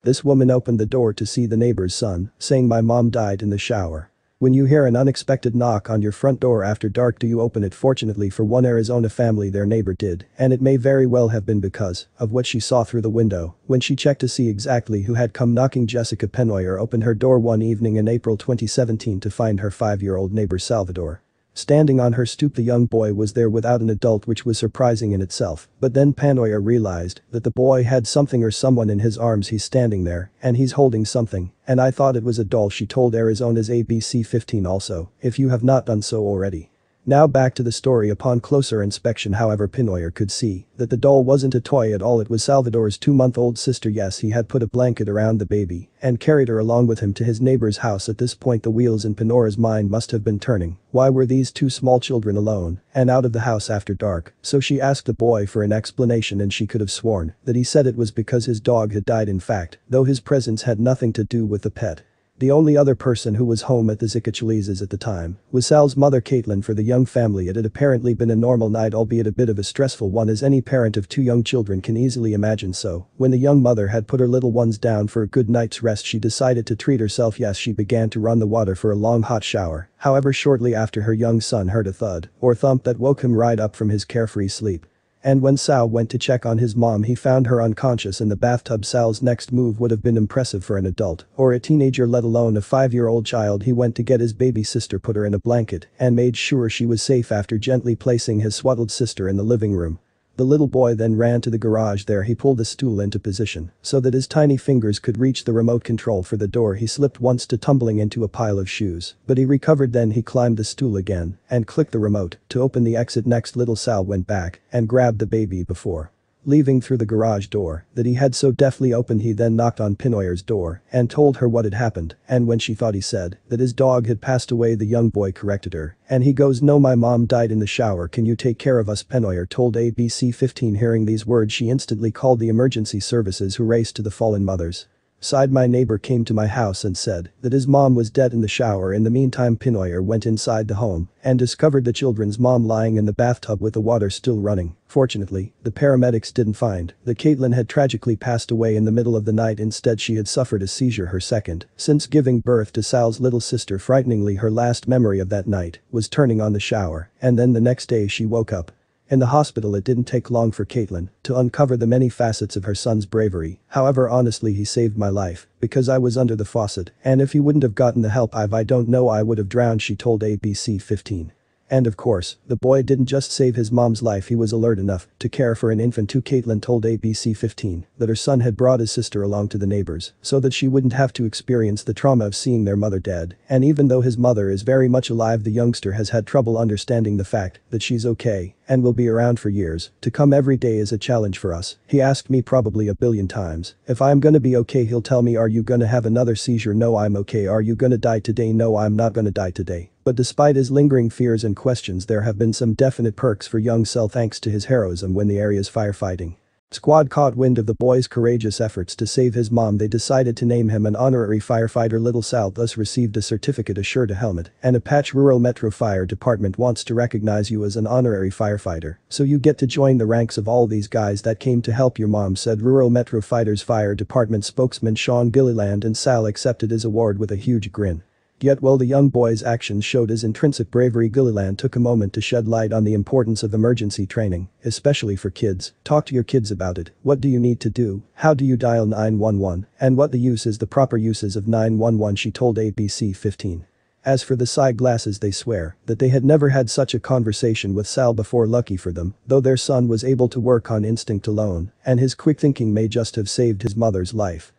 This woman opened the door to see the neighbor's son, saying my mom died in the shower. When you hear an unexpected knock on your front door after dark, do you open it? Fortunately for one Arizona family, their neighbor did, and it may very well have been because of what she saw through the window. When she checked to see exactly who had come knocking, Jessica Penoyer opened her door one evening in April 2017 to find her 5-year-old neighbor Salvatore. Standing on her stoop, the young boy was there without an adult, which was surprising in itself, but then Penoyer realized that the boy had something or someone in his arms. He's standing there, and he's holding something, and I thought it was a doll, she told Arizona's ABC 15 also, if you have not done so already. Now back to the story. Upon closer inspection, however, Penoyer could see that the doll wasn't a toy at all. It was Salvatore's 2-month-old sister. Yes, he had put a blanket around the baby and carried her along with him to his neighbor's house. At this point, the wheels in Penoyer's mind must have been turning. Why were these two small children alone and out of the house after dark? So she asked the boy for an explanation, and she could have sworn that he said it was because his dog had died. In fact, though his presence had nothing to do with the pet. The only other person who was home at the Zicachalises at the time was Sal's mother, Caitlin. For the young family, it had apparently been a normal night, albeit a bit of a stressful one, as any parent of 2 young children can easily imagine. So, when the young mother had put her little ones down for a good night's rest, she decided to treat herself. Yes, she began to run the water for a long hot shower. However, shortly after, her young son heard a thud or thump that woke him right up from his carefree sleep. And when Sal went to check on his mom, he found her unconscious in the bathtub. Sal's next move would have been impressive for an adult or a teenager, let alone a 5-year-old child. He went to get his baby sister, put her in a blanket, and made sure she was safe after gently placing his swaddled sister in the living room. The little boy then ran to the garage. There he pulled the stool into position so that his tiny fingers could reach the remote control for the door. He slipped once to tumbling into a pile of shoes, but he recovered. Then he climbed the stool again and clicked the remote to open the exit. Next, little Sal went back and grabbed the baby before leaving through the garage door that he had so deftly opened. He then knocked on Penoyer's door and told her what had happened, and when she thought he said that his dog had passed away, the young boy corrected her, and he goes, "No, my mom died in the shower. Can you take care of us?" Penoyer told ABC 15. Hearing these words, she instantly called the emergency services, who raced to the fallen mother's side. My neighbor came to my house and said that his mom was dead in the shower. In the meantime, Penoyer went inside the home and discovered the children's mom lying in the bathtub with the water still running. Fortunately, the paramedics didn't find that Caitlin had tragically passed away in the middle of the night. Instead, she had suffered a seizure, her second since giving birth to Sal's little sister. Frighteningly, her last memory of that night was turning on the shower, and then the next day she woke up in the hospital. It didn't take long for Caitlin to uncover the many facets of her son's bravery. However, honestly, he saved my life because I was under the faucet, and if he wouldn't have gotten the help I don't know, I would have drowned, she told ABC 15. And of course, the boy didn't just save his mom's life, he was alert enough to care for an infant too. Caitlin told ABC 15 that her son had brought his sister along to the neighbors so that she wouldn't have to experience the trauma of seeing their mother dead. And even though his mother is very much alive, the youngster has had trouble understanding the fact that she's okay and will be around for years to come. Every day is a challenge for us. He asked me probably a billion times if I'm gonna be okay. He'll tell me, "Are you gonna have another seizure? No, I'm okay. Are you gonna die today? No, I'm not gonna die today." But despite his lingering fears and questions, there have been some definite perks for young Sal thanks to his heroism. When the area's firefighting squad caught wind of the boy's courageous efforts to save his mom, they decided to name him an honorary firefighter. Little Sal thus received a certificate, a shirt, a helmet, and a patch. Rural Metro Fire Department wants to recognize you as an honorary firefighter, so you get to join the ranks of all these guys that came to help your mom, said Rural Metro Fighters Fire Department spokesman Sean Gilliland, and Sal accepted his award with a huge grin. Yet while the young boy's actions showed his intrinsic bravery, Gilliland took a moment to shed light on the importance of emergency training, especially for kids. Talk to your kids about it. What do you need to do? How do you dial 911? And what the proper uses of 911, she told ABC 15. As for the side glasses, they swear that they had never had such a conversation with Sal before. Lucky for them, though, their son was able to work on instinct alone, and his quick thinking may just have saved his mother's life.